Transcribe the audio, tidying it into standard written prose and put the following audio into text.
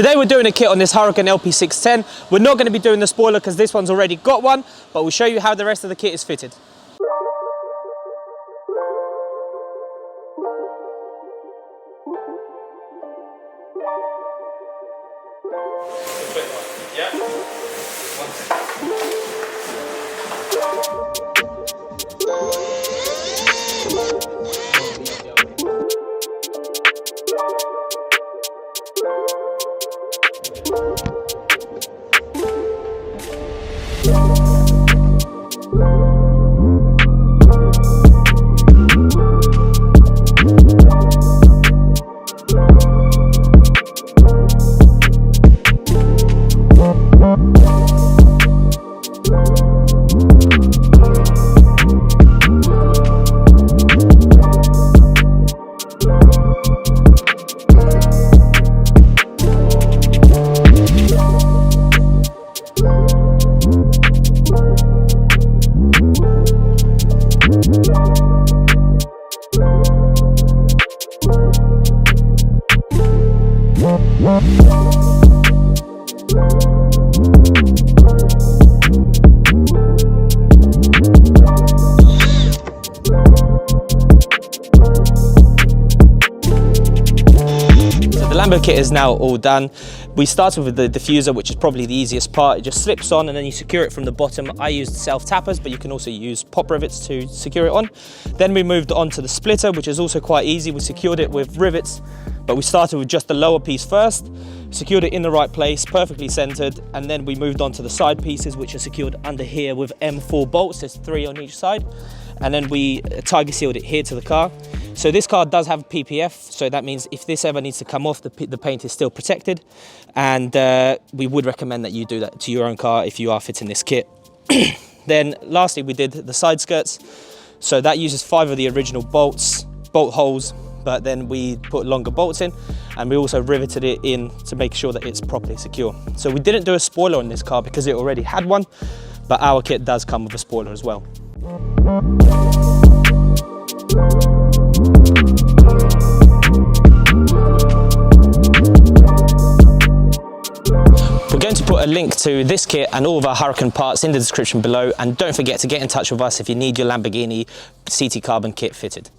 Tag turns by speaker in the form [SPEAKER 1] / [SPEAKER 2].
[SPEAKER 1] Today we're doing a kit on this Huracan LP 610. We're not going to be doing the spoiler because this one's already got one, but we'll show you how the rest of the kit is fitted. Lambo kit is now all done. We started with the diffuser, which is probably the easiest part. It just slips on and then you secure it from the bottom. I used self tappers, but you can also use pop rivets to secure it on. Then we moved on to the splitter, which is also quite easy. We secured it with rivets, but we started with just the lower piece first, secured it in the right place, perfectly centered, and then we moved on to the side pieces, which are secured under here with M4 bolts. There's 3 on each side. And then we tiger sealed it here to the car. So this car does have PPF, so that means if this ever needs to come off, the paint is still protected. And we would recommend that you do that to your own car if you are fitting this kit. Then lastly, we did the side skirts. So that uses 5 of the original bolt holes, but then we put longer bolts in, and we also riveted it in to make sure that it's properly secure. So we didn't do a spoiler on this car because it already had one, but our kit does come with a spoiler as well. We're going to put a link to this kit and all of our Huracan parts in the description below, and don't forget to get in touch with us if you need your Lamborghini CT Carbon kit fitted.